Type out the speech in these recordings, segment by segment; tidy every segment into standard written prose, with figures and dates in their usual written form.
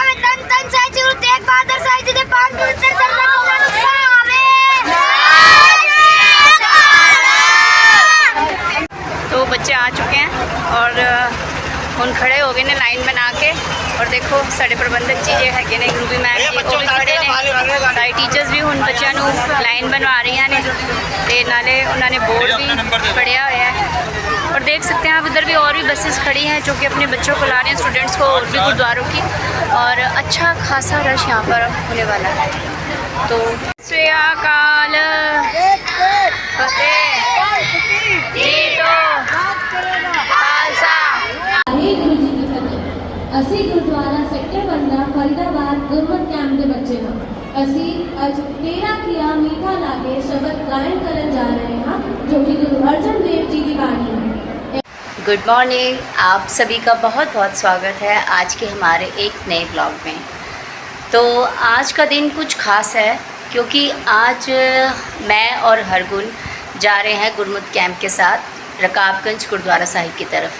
में तन तन साहित्य गुरु तेग बहादुर साहित्य दे पांच पवित्र सरदार तो बच्चे आ चुके हैं और हम खड़े हो गए ने लाइन बना के। और देखो साढ़े प्रबंधक जी जे है ने रूबी मैम जी वो भी खड़े ने, सारे टीचर्स भी हम बच्चों को लाइन बनवा रही हैं ते नाले उन्होंने बोर्ड भी पढ़िया हुआ है। और देख सकते हैं आप इधर भी और भी बसेस खड़ी हैं जो कि अपने बच्चों को ला रहे हैं, स्टूडेंट्स को और भी गुरुद्वारों की। और अच्छा खासा रश यहाँ पर होने वाला है। तो श्रेयाकाल ਅਸੀਂ ਗੁਰਦੁਆਰਾ ਸੈਕਟਰ 15 ਫਰੀਦਾਬਾਦ ਗੁਰਮਤਿ ਕੈਂਪ ਦੇ ਬੱਚੇ ਹਾਂ। ਅਸੀਂ ਅੱਜ ਤੇਰਾ ਕੀਆ मीठा लागे शब्द गायन करन जा रहे हैं जो कि गुरु अर्जन देव जी की वाणी है। गुड मॉर्निंग, आप सभी का बहुत बहुत स्वागत है आज के हमारे एक नए ब्लॉग में। तो आज का दिन कुछ खास है क्योंकि आज मैं और हरगुन जा रहे हैं गुरमति कैंप के साथ रकाबगंज गुरुद्वारा साहिब की तरफ।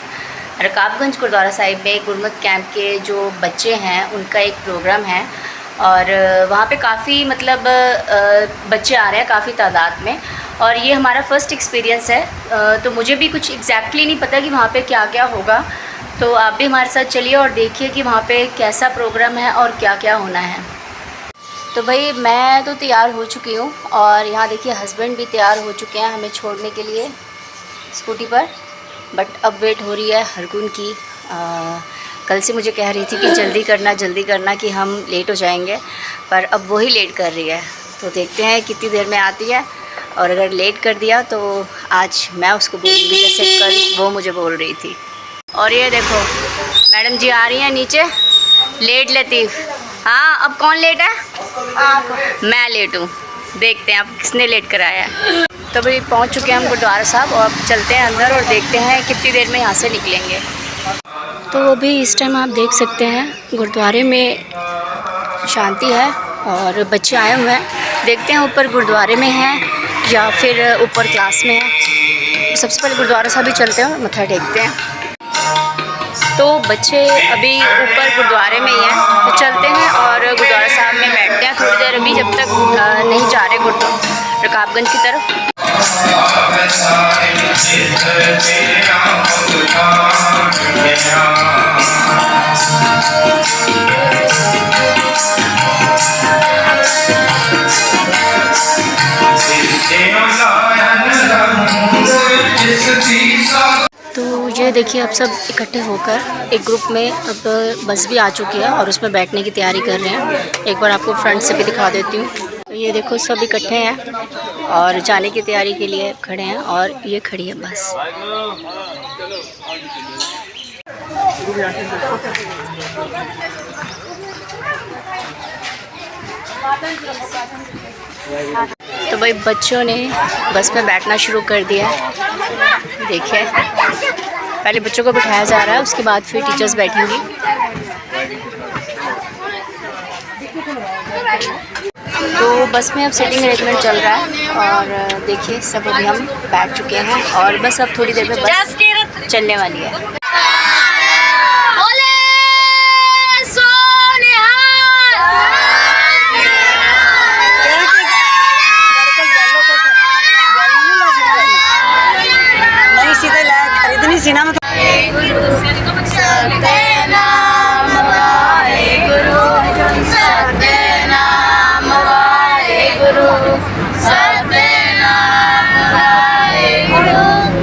रकाबगंज गुरुद्वारा साहिब में गुरमति कैंप के जो बच्चे हैं उनका एक प्रोग्राम है और वहाँ पे काफ़ी मतलब बच्चे आ रहे हैं काफ़ी तादाद में। और ये हमारा फ़र्स्ट एक्सपीरियंस है तो मुझे भी कुछ एग्जैक्टली नहीं पता कि वहाँ पे क्या क्या होगा। तो आप भी हमारे साथ चलिए और देखिए कि वहाँ पे कैसा प्रोग्राम है और क्या क्या होना है। तो भाई मैं तो तैयार हो चुकी हूँ और यहाँ देखिए हस्बैंड भी तैयार हो चुके हैं हमें छोड़ने के लिए स्कूटी पर। बट अब वेट हो रही है हरगुन की। कल से मुझे कह रही थी कि जल्दी करना कि हम लेट हो जाएंगे, पर अब वही लेट कर रही है। तो देखते हैं कितनी देर में आती है और अगर लेट कर दिया तो आज मैं उसको बोलूँगी जैसे कल वो मुझे बोल रही थी। और ये देखो मैडम जी आ रही हैं नीचे। लेट लतीफ़, हाँ अब कौन लेट है? आप। मैं लेट हूँ। देखते हैं आप किसने लेट कराया है। तो भाई पहुंच चुके हैं हम गुरुद्वारा साहब और अब चलते हैं अंदर और देखते हैं कितनी देर में यहाँ से निकलेंगे। तो अभी इस टाइम आप देख सकते हैं गुरुद्वारे में शांति है और बच्चे आए हुए हैं। देखते हैं ऊपर गुरुद्वारे में हैं या फिर ऊपर क्लास में हैं। सबसे पहले गुरुद्वारा साहब ही चलते हैं और मत्था टेकते हैं। तो बच्चे अभी ऊपर गुरुद्वारे में ही हैं तो चलते हैं और गुरुद्वारा साहब में बैठते हैं थोड़ी देर अभी जब तक नहीं जा रहे रकाबगंज की तरफ। तो ये देखिए अब सब इकट्ठे होकर एक ग्रुप में अब बस भी आ चुकी है और उसमें बैठने की तैयारी कर रहे हैं। एक बार आपको फ्रंट से भी दिखा देती हूँ। तो ये देखो सब इकट्ठे हैं और जाने की तैयारी के लिए खड़े हैं और ये खड़ी है बस। तो भाई बच्चों ने बस में बैठना शुरू कर दिया है। देखिए पहले बच्चों को बिठाया जा रहा है उसके बाद फिर टीचर्स बैठेंगी। तो बस में अब सीटिंग अरेंजमेंट चल रहा है और देखिए सब अभी हम बैठ चुके हैं और बस अब थोड़ी देर में बस चलने वाली है। खरीदनी सी ना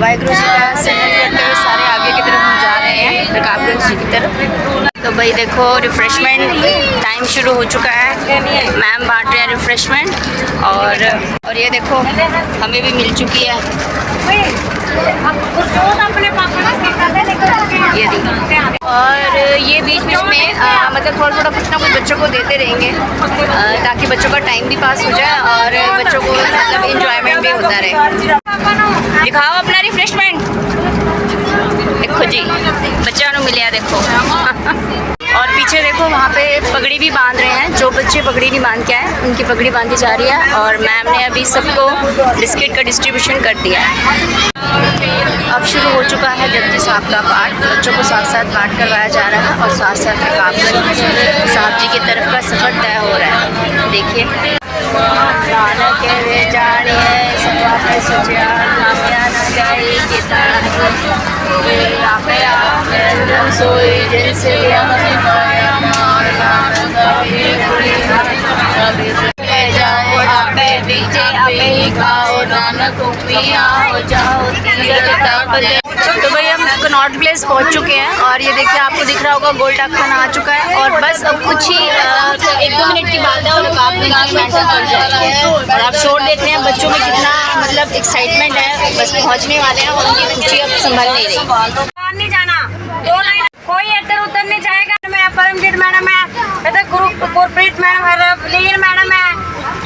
वाहिगुरु जी का सिमरन करते हुए सारे आगे की तरफ हम जा रहे हैं रकाबगंज जी की तरफ। तो भाई देखो रिफ़्रेशमेंट टाइम शुरू हो चुका है। मैम बांट रहे हैं रिफ़्रेशमेंट और ये देखो हमें भी मिल चुकी है। और ये बीच बीच में मतलब थोड़ा कुछ ना कुछ बच्चों को देते रहेंगे ताकि बच्चों का टाइम भी पास हो जाए और बच्चों को मतलब इंजॉयमेंट भी होता रहे। दिखाओ अपना रिफ्रेशमेंट। देखो जी बच्चों को मिले देखो। और पीछे देखो वहाँ पे पगड़ी भी बांध रहे हैं। जो बच्चे पगड़ी नहीं बांध के आए उनकी पगड़ी बांधी जा रही है और मैम ने अभी सबको बिस्किट का डिस्ट्रीब्यूशन कर दिया है। अब शुरू हो चुका है जपजी साहब का पाठ। बच्चों को साथ साथ पाठ करवाया जा रहा है और साथ साथ रकाबगंज साहब की तरफ का सफ़र तय हो रहा है। देखिए तो भाई हम कनॉट प्लेस पहुंच चुके हैं और ये देखिए आपको दिख रहा होगा गोल डाक खाना आ चुका है और बस अब कुछ ही 1-2 मिनट की बात है और रकाब में एंटर कर जाएंगे। और आप शोर देख रहे हैं बच्चों में कितना मतलब एक्साइटमेंट है, बस पहुंचने वाले हैं और उनकी खुशी अब संभल नहीं रही। नहीं जाना, 2 लाइन कोई इधर उधर नहीं जाएगा। मैं परमजीत मैडम है, गुरप्रीत मैडम है, लीन मैडम है,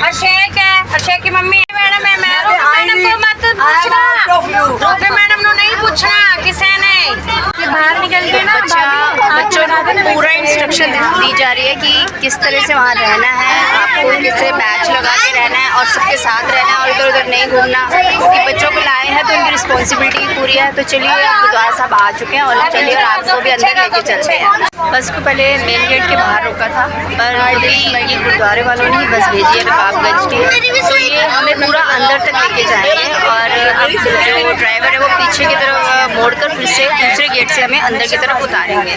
अशेक की मम्मी मैडम है। मैडम को मत पूछना, रोबे मैडम को नहीं पूछना किसी ने। बाहर निकल के ना बच्चों को पूरा इंस्ट्रक्शन दी जा रही है कि किस तरह से वहाँ रहना है, आपको किससे मैच लगा के रहना है और सबके साथ रहना है और इधर उधर नहीं घूमना। क्योंकि बच्चों को लाए हैं तो उनकी रिस्पॉन्सिबिलिटी पूरी है। तो चलिए गुरुद्वारा साहब आ चुके हैं और चलिए और आपको भी अंदर लेके चलते हैं। बस को पहले मेन गेट के बाहर रोका था पर क्योंकि ये गुरुद्वारे वालों ने बस भेजी है रकाबगंज की, तो ये हमें पूरा अंदर तक लेके जाएंगे और अब जो ड्राइवर है वो पीछे की तरफ मोड़कर फिर से दूसरे गेट से हमें अंदर की तरफ उतारेंगे।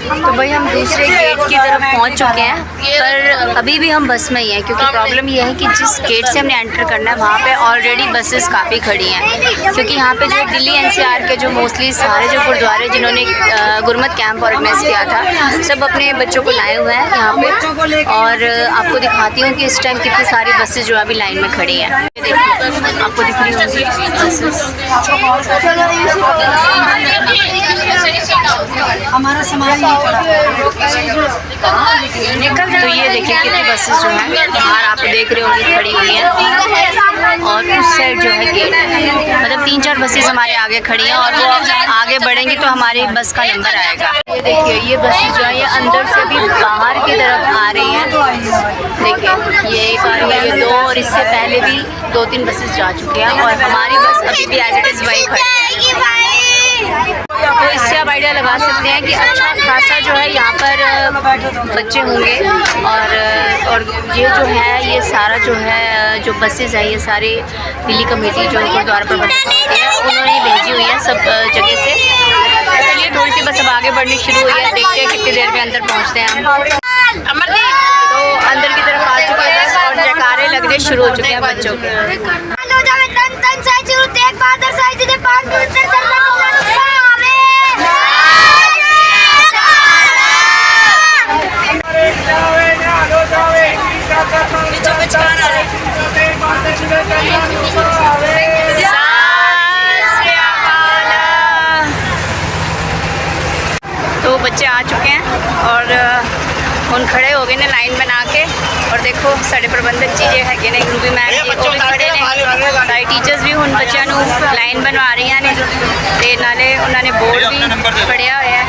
तो भाई हम दूसरे गेट की तरफ पहुंच चुके हैं पर अभी भी हम बस में ही हैं क्योंकि प्रॉब्लम यह है कि जिस गेट से हमने एंटर करना है वहाँ पे ऑलरेडी बसेस काफ़ी खड़ी हैं। क्योंकि यहाँ पे जो दिल्ली NCR के जो मोस्टली सारे जो गुरुद्वारे जिन्होंने गुरमत कैंप ऑर्गेनाइज किया था सब अपने बच्चों को लाए हुए हैं यहाँ पे। और आपको दिखाती हूँ कि इस टाइम कितनी सारी बसेस जो अभी लाइन में खड़ी हैं। देखिए आपको दिख रही होंगी बसेस। हमारा समाज तो ये देखिए कितनी बसेस जो हैं बाहर आप देख रहे होंगे खड़ी हुई हैं और उस साइड जो है गेट मतलब 3-4 बसेस हमारे आगे खड़ी हैं और वो आगे बढ़ेंगी तो हमारी बस का नंबर आएगा। ये देखिए ये बसेस जो है ये अंदर से अभी बाहर की तरफ आ रही हैं। देखिए ये एक आ रही है, ये 2 और इससे पहले भी 2-3 बसेस जा चुके हैं और हमारी बस अभी भी एज इट इज़ वहीं खड़ी है। तो इससे आप आइडिया लगा सकते हैं कि अच्छा खासा जो है यहाँ पर बच्चे होंगे और ये जो है ये सारा जो है जो बसेस हैं ये सारी दिल्ली कमेटी जो गुरुद्वारा प्रबंधक कमेटी है उन्होंने भेजी हुई है सब जगह से। चलिए थोड़ी सी बस अब आगे बढ़नी शुरू हुई है, देखते हैं कितनी देर में अंदर पहुँचते हैं हम। अमरदीप तो अंदर की तरफ आ चुके हैं बस और जयकारे लगने शुरू हो चुके हैं बच्चों के। तो बच्चे आ चुके हैं और हम खड़े हो गए ने लाइन बना के और देखो साढ़े प्रबंधक जी जो है ने रूबी मैम जी वो भी खड़े ने, सारे टीचर्स भी उन बच्चों को लाइन बनवा रही हैं ते नाले उन्होंने बोर्ड भी पढ़िया हुआ है।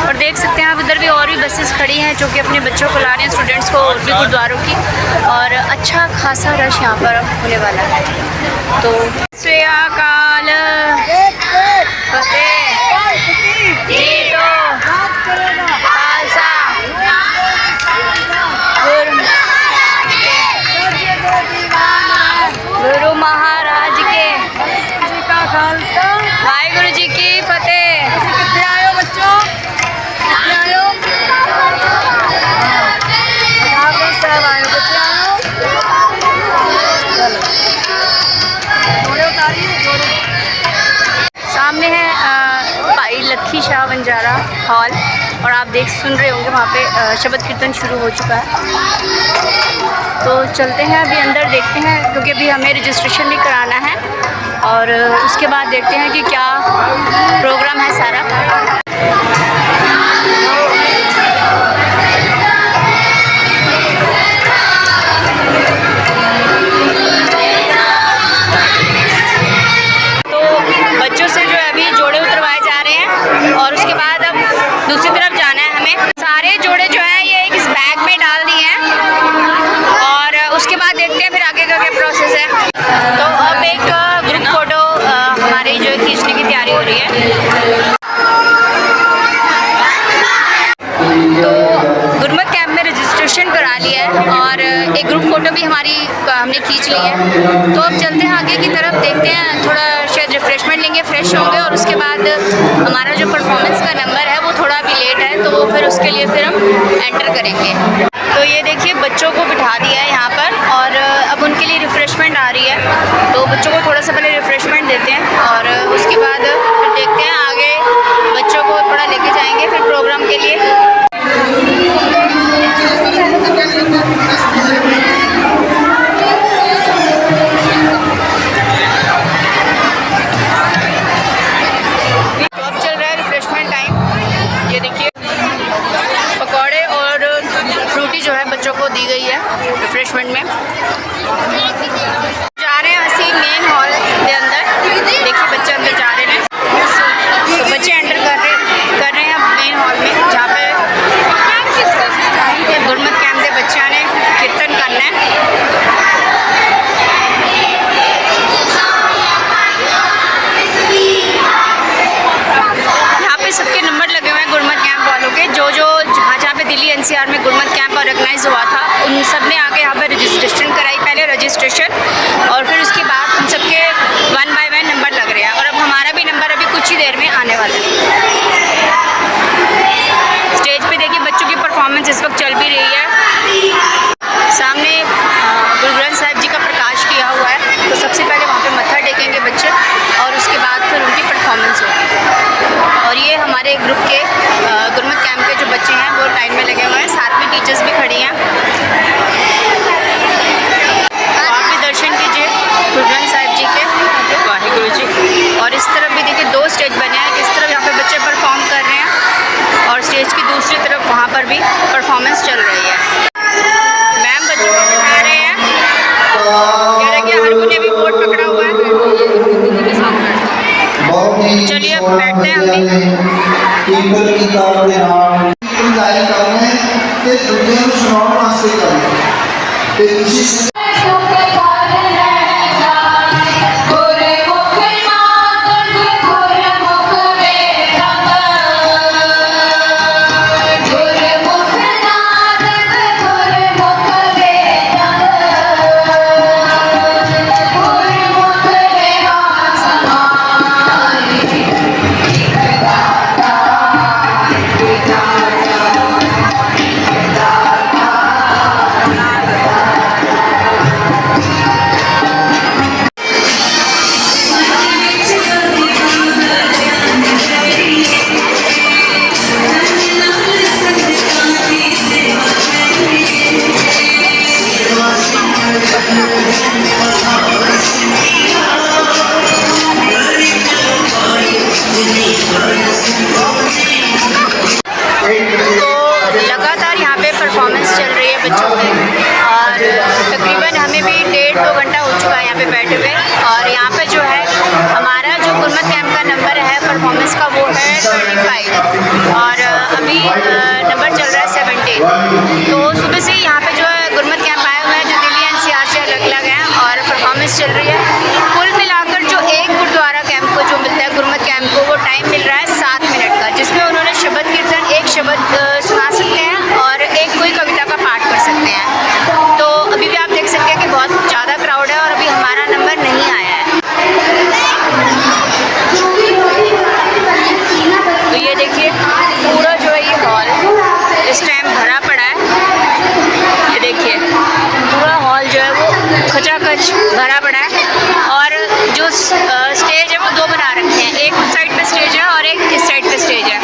और देख सकते हैं आप इधर भी और भी बसेस खड़ी हैं जो कि अपने बच्चों को ला रहे हैं स्टूडेंट्स को और भी गुरुद्वारों की और अच्छा खासा रश यहाँ पर होने वाला है। तो श्री अकाल गुरु महाराज के वाहिगुरु जी की फतेह। कितने आयो बच्चों, कितने आयो साहब आयो, कितने आयो जोड़े उतारिए जोड़े। सामने है भाई लक्खी शाह बंजारा हॉल और आप सुन रहे होंगे वहाँ पे शबद कीर्तन शुरू हो चुका है। तो चलते हैं अभी अंदर देखते हैं क्योंकि अभी हमें रजिस्ट्रेशन भी कराना है और उसके बाद देखते हैं कि क्या प्रोग्राम है सारा। तो बच्चों से जो है अभी जोड़े उतरवाए जा रहे हैं और उसके बाद अब दूसरी तरफ जाना है हमें। सारे जोड़े जो हैं ये इस बैग में डाल दिए हैं और उसके बाद देखते हैं फिर आगे का क्या प्रोसेस है। तो अब एक ग्रुप तो अब चलते हैं आगे की तरफ, देखते हैं, थोड़ा शायद रिफ़्रेशमेंट लेंगे, फ्रेश होंगे और उसके बाद हमारा जो परफॉर्मेंस का नंबर है वो थोड़ा अभी लेट है, तो वो फिर उसके लिए फिर हम एंटर करेंगे। तो ये देखिए बच्चों को बिठा दिया है यहाँ पर और अब उनके लिए रिफ़्रेशमेंट आ रही है, तो बच्चों को थोड़ा सा पहले रिफ़्रेशमेंट देते हैं और उसके बाद फिर देखते हैं आगे बच्चों को थोड़ा लेके जाएंगे फिर प्रोग्राम के लिए। तो अब चल रहा है रिफ़्रेशमेंट टाइम। ये देखिए पकौड़े और फ्रूटी जो है बच्चों को दी गई है रिफ़्रेशमेंट में। जा रहे हैं ਅਸੀਂ मेन हॉल के अंदर, देखिए बच्चे अंदर जा रहे हैं, तो बच्चे एंटर कर रहे हैं मेन हॉल में जहाँ पे गुरमत कैंप के बच्चों ने कीर्तन करना है। यहाँ पे सबके नंबर लगे हुए हैं गुरमत कैंप वालों के, जो जहाँ पे दिल्ली NCR में गुरमत कैंप ऑर्गेनाइज हुआ था उन सब ने आके यहाँ पे रजिस्ट्रेशन कराई, पहले रजिस्ट्रेशन और फिर उसके बाद उन सबके 1 बाय 1 नंबर लग रहे हैं और अब हमारा भी नंबर अभी कुछ ही देर में आने वाला है। स्टेज पे देखिए बच्चों की परफॉर्मेंस इस वक्त चल भी रही है, सामने गुरु ग्रंथ साहिब जी का प्रकाश किया हुआ है, तो सबसे पहले वहाँ पे मत्था टेकेंगे बच्चे और उसके बाद फिर उनकी परफॉर्मेंस होगी। और ये हमारे ग्रुप के गुरमत कैंप के जो बच्चे हैं वो लाइन में लगे हुए हैं, साथ में टीचर्स भी खड़ी हैं, तो आप भी दर्शन कीजिए गुरु ग्रंथ साहिब जी के, वाहिगुरु जी। और इस तरफ भी देखिए 2 स्टेज बने हैं, इस तरफ यहाँ पे बच्चे परफॉर्म कर रहे हैं और स्टेज की दूसरी तरफ वहाँ पर भी परफॉर्मेंस चल रही है। मैम बच्चों को बिठा रहे हैं, ये देखिए हर कोई ने भी बोर्ड पकड़ा हुआ है, चलिए अब बैठते हैं हम भी। लगातार यहाँ पे परफॉर्मेंस चल रही है बच्चों की और तकरीबन हमें भी 1.5-2 घंटा हो चुका है यहाँ पे बैठे हुए और यहाँ पे जो है हमारा जो गुरमत कैंप का नंबर है परफॉर्मेंस का वो है 25 और अभी नंबर चल रहा है 17। तो सुबह से यहाँ पे जो है गुरमत कैंप आए हुए हैं जो दिल्ली NCR से अलग हैं और परफॉर्मेंस चल रही है। कुल मिलाकर जो एक गुरुद्वारा कैंप को जो मिलता है गुरमत कैंप को वो टाइम मिल रहा है 7 मिनट का, जिसमें उन्होंने शब्द कीर्तन एक शब्द सुना सकते हैं और एक कोई कविता का पाठ कर सकते हैं। तो अभी भी आप देख सकते हैं कि बहुत ज़्यादा क्राउड है और अभी हमारा नंबर नहीं आया है। तो ये देखिए पूरा जो है ये हॉल इस टाइम भरा पड़ा है, ये देखिए पूरा हॉल जो है वो खचाखच भरा पड़ा है और जो स्टेज है वो 2 बना रखे हैं, एक उस साइड पे स्टेज है और एक इस साइड पे स्टेज है।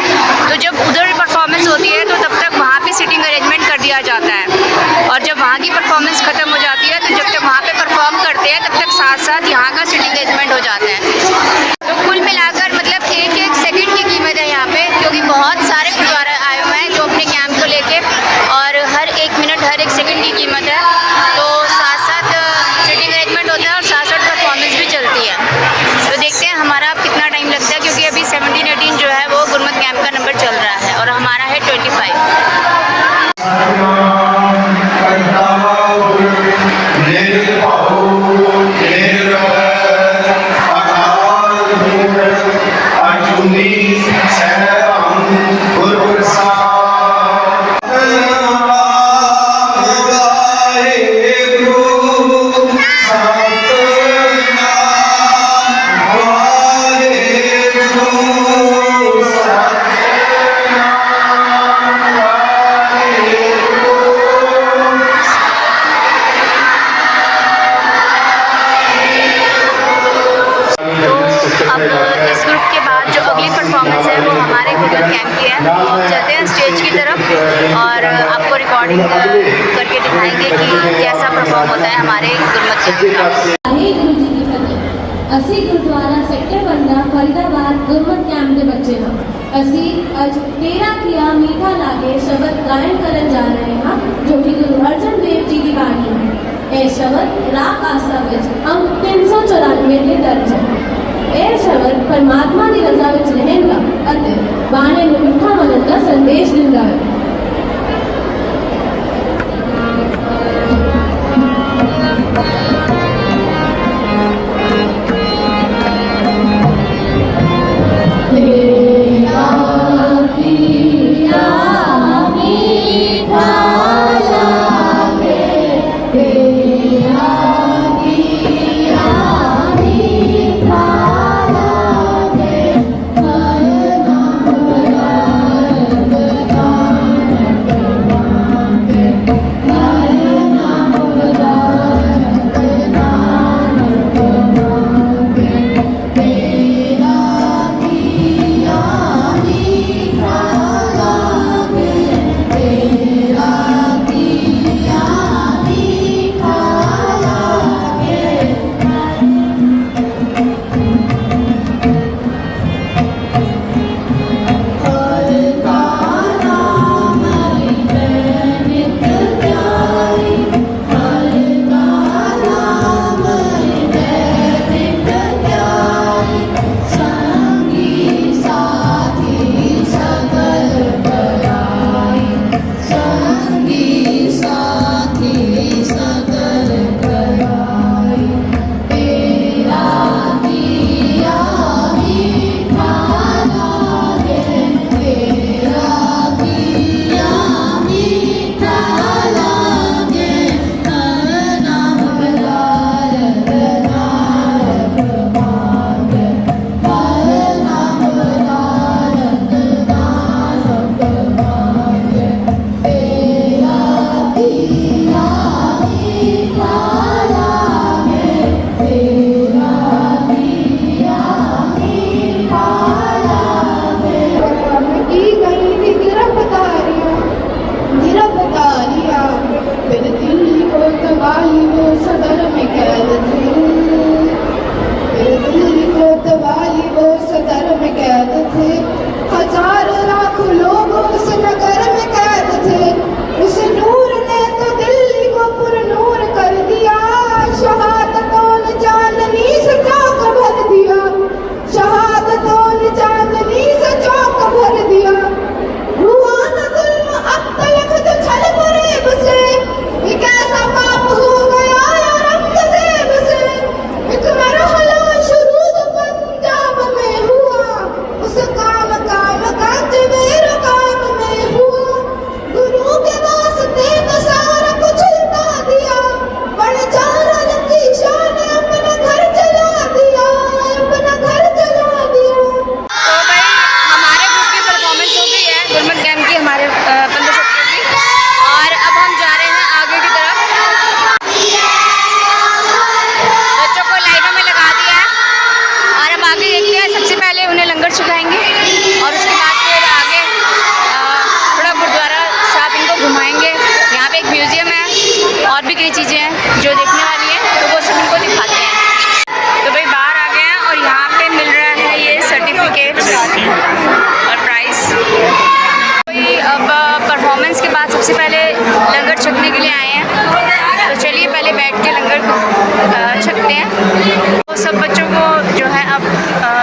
तो जब उधर परफॉर्मेंस होती है तो तब तक वहाँ पे सीटिंग अरेंजमेंट कर दिया जाता है और जब वहाँ की परफॉर्मेंस ख़त्म हो जाती है तो जब तक वहाँ पे परफॉर्म करते हैं तब तक साथ साथ यहाँ का सीटिंग अरेंजमेंट हो जाता है। तो कुल मिलाकर मतलब एक सेकंड की कीमत है यहाँ पे, क्योंकि बहुत सारे गुरुद्वारा आए हुए हैं जो अपने कैंप को लेके और हर 1 मिनट हर 1 सेकंड की कीमत है। तो साथ साथ सीटिंग अरेंजमेंट होता है और साथ साथ परफॉर्मेंस भी चलती है। तो देखते हैं हमारा अब कितना टाइम लगता है, क्योंकि अभी 17-18 जो है वो गुरमत कैंप का नंबर चल रहा है और हमारा है 25। अब इस ग्रुप के बाद जो अगली परफॉर्मेंस है वो हमारे गुरबत कैंप की है। चलते हैं स्टेज की तरफ और आपको रिकॉर्डिंग करके दिखाएंगे कि कैसा परफॉर्म होता है हमारे गुरबत कैंप का। ਵਾਹਿਗੁਰੂ ਜੀ ਕੀ ਫਤਿਹ। ਅਸੀਂ ਗੁਰਦੁਆਰਾ ਸੈਕਟਰ 15 ਫਰੀਦਾਬਾਦ ਗੁਰਮਤ ਕੈਂਪ ਦੇ ਬੱਚੇ ਹਾਂ। ਅਸੀਂ ਅੱਜ ਤੇਰਾ ਕੀਆ ਮੀਠਾ ਲਾਗੇ ਸ਼ਬਦ ਗਾਇਨ ਕਰਨ ਜਾ ਰਹੇ ਹਾਂ ਜੋ ਕਿ ਗੁਰੂ ਅਰਜਨ ਦੇਵ ਜੀ ਦੀ ਬਾਣੀ ਹੈ। ਇਹ ਸ਼ਬਦ ਰਾਗ ਆਸਾ ਵਿੱਚ ਅੰਕ 394 ਤੇ ਦਰਜ ਹੈ। ਇਹ ਸ਼ਬਦ ਪਰਮਾਤਮਾ ਦੀ ਰਜ਼ਾ ਵਿੱਚ ਰਹਿਣ ਦਾ ਅਤੇ ਬਾਣੀ ਨੂੰ ਮਿੱਠਾ ਮੰਨਣ ਦਾ ਸੰਦੇਸ਼ ਦਿੰਦਾ ਹੈ।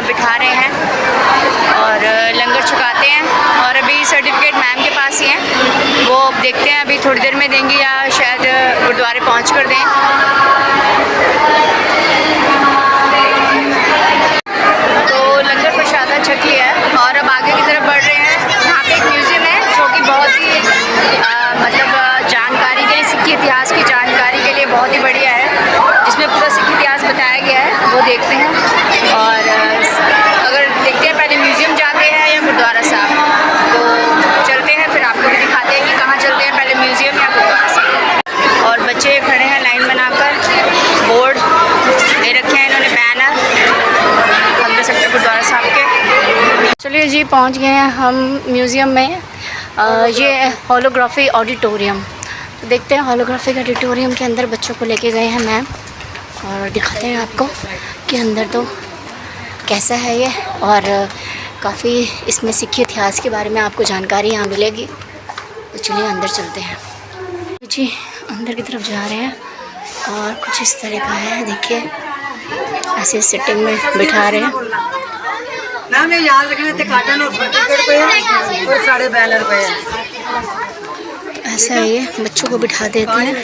बिठा रहे हैं और लंगर छकाते हैं। और अभी सर्टिफिकेट मैम के पास ही हैं, वो देखते हैं अभी थोड़ी देर में देंगे या शायद गुरुद्वारे पहुंच कर दें। तो लंगर प्रसादा छक लिया है और अब आगे की तरफ बढ़ रहे हैं। यहाँ पे एक म्यूज़ियम है जो कि बहुत ही मतलब जानकारी के लिए, सिक्ख इतिहास की जानकारी के लिए बहुत ही बढ़िया है, जिसमें पूरा सिक्ख इतिहास बताया गया है, वो देखते हैं। और अगर देखते हैं पहले म्यूज़ियम जाते हैं या गुरुद्वारा साहब, तो चलते हैं फिर आपको भी दिखाते हैं कि कहाँ चलते हैं, पहले म्यूज़ियम या गुरुद्वारा साहब। और बच्चे खड़े हैं लाइन बनाकर, बोर्ड दे रखे हैं इन्होंने, बैनर, हम तो सकते गुरुद्वारा साहब के। चलिए जी, पहुंच गए हैं हम म्यूज़ियम में। ये होलोग्राफी ऑडिटोरियम। तो देखते हैं होलोग्राफी ऑडिटोरियम के अंदर बच्चों को लेके गए हैं मैम, और दिखाते हैं आपको कि अंदर तो कैसा है ये, और काफ़ी इसमें सिख इतिहास के बारे में आपको जानकारी यहाँ मिलेगी। तो चलिए अंदर चलते हैं जी, अंदर की तरफ जा रहे हैं और कुछ इस तरह का है। देखिए ऐसे सिटिंग में बिठा रहे हैं। मैम ये याद रखना थे काटन और टिकट पे और साढ़े बैनर पे ऐसा है, ये बच्चों को बिठा देते हैं।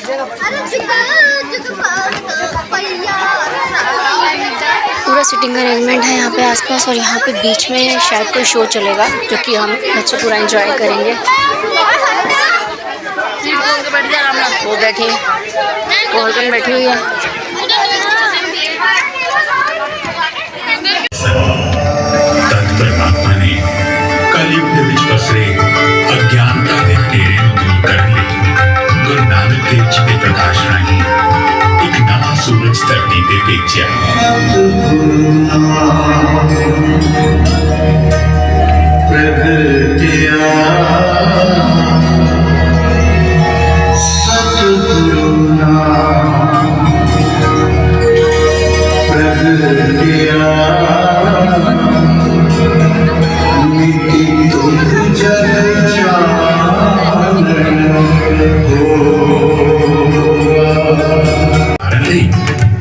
पूरा सिटिंग अरेंजमेंट है यहाँ पे आसपास, और यहाँ पे बीच में शायद कोई शो चलेगा जो कि हम बच्चे पूरा एंजॉय करेंगे। वो बैठी, गोल्डन बैठी हुई है। परमात्मा ने कलयुग ਦੇ ਵਿੱਚ ਪਸਰੇ ਅਗਿਆਨਤਾ ਦੇ ਹਨੇਰੇ ਨੂੰ ਦੂਰ ਕਰਨ ਲਈ ਗੁਰੂ ਨਾਨਕ ਦੇਵ ਜੀ ਦੇ ਪ੍ਰਕਾਸ਼ ਰਾਹੀਂ ਇੱਕ ਨਵਾਂ ਸੂਰਜ ਧਰਤੀ ਤੇ ਭੇਜਿਆ।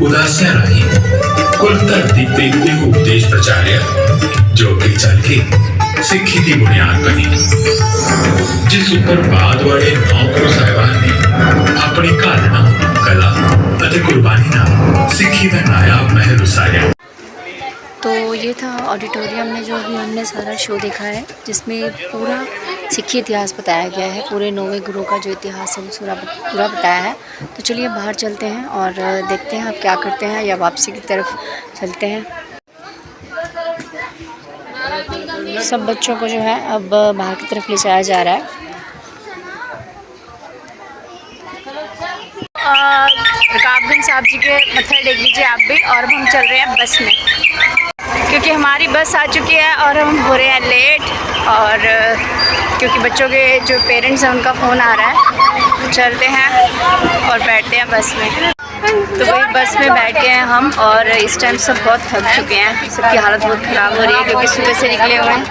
ਉਦਾਸਿਆ ਰਾਹੀਂ ਕੁੱਲ ਧਰਤੀ ਤੇ ਇਹ ਉਪਦੇਸ਼ ਪ੍ਰਚਾਰਿਆ ਜੋ ਕਿ ਚੱਲ ਕੇ ਸਿੱਖੀ ਦੀ ਬੁਨਿਆਦ ਬਣੀ, ਜਿਸ ਉੱਪਰ ਬਾਅਦ ਵਾਲੇ 9 ਗੁਰੂ ਸਾਹਿਬਾਨ ਨੇ ਆਪਣੀ ਘਾਲਣਾ, ਕਲਾ ਅਤੇ ਕੁਰਬਾਨੀ ਨਾਲ ਸਿੱਖੀ ਦਾ ਨਾਇਬ ਮਹਿਲ ਉਸਾਰਿਆ। तो ये था ऑडिटोरियम में जो अभी हमने सारा शो देखा है, जिसमें पूरा सिक्खी इतिहास बताया गया है। पूरे 9वें गुरु का जो इतिहास है वो पूरा बताया है। तो चलिए बाहर चलते हैं और देखते हैं आप क्या करते हैं, या वापसी की तरफ चलते हैं। सब बच्चों को जो है अब बाहर की तरफ ले जाया जा रहा है। रकाबगंज साहब जी के मत्था टेक लीजिए आप भी, और अब हम चल रहे हैं बस में, क्योंकि हमारी बस आ चुकी है और हम हो रहे हैं लेट। और क्योंकि बच्चों के जो पेरेंट्स हैं उनका फ़ोन आ रहा है, तो चलते हैं और बैठते हैं बस में। तो वही बस में बैठ गए हैं हम, और इस टाइम सब बहुत थक चुके हैं, सबकी हालत बहुत ख़राब हो रही है क्योंकि सुबह से निकले हुए हैं।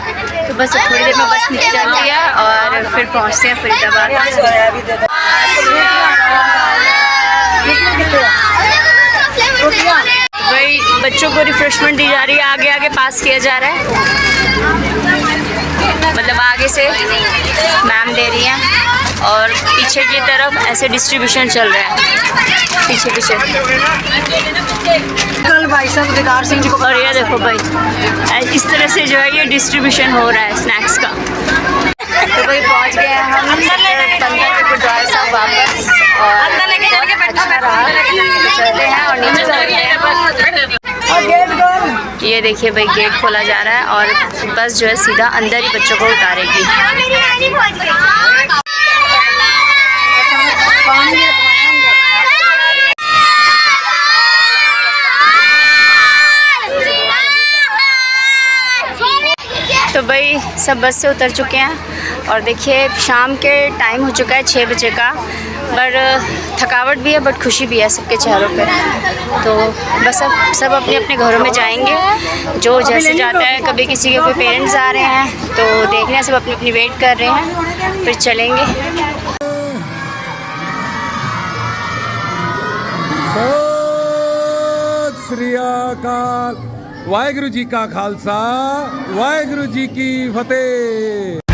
तो बस थोड़ी देर में बस निकल जाती है और फिर पहुँचते हैं फरीदाबाद। वही बच्चों को रिफ्रेशमेंट दी जा रही है, आगे आगे पास किया जा रहा है, मतलब आगे से मैम दे रही हैं और पीछे की तरफ ऐसे डिस्ट्रीब्यूशन चल रहा है, पीछे पीछे। कल भाई साहब दिदार सिंह जी को, और ये देखो भाई इस तरह से जो है ये डिस्ट्रीब्यूशन हो रहा है स्नैक्स का। तो भाई पहुंच गए हैं हम पंद्रह के गुरुद्वारा साहब वापस, और अंदर लेके जाके अच्छा रहा। चलते हैं और नीचे चलते हैं। ये देखिए भाई गेट खोला जा रहा है और बस जो है सीधा अंदर ही बच्चों को उतारेगी। तो भाई सब बस से उतर चुके हैं, और देखिए शाम के टाइम हो चुका है 6 बजे का, पर थकावट भी है बट खुशी भी है सबके चेहरों पे। तो बस अब सब अपने अपने घरों में जाएंगे, जो जैसे जाता है। कभी किसी के कोई पेरेंट्स आ रहे हैं तो देख रहे हैं, सब अपनी अपनी वेट कर रहे हैं, फिर चलेंगे। सत श्री अकाल। वाहेगुरु जी का खालसा, वाहेगुरु जी की फतेह।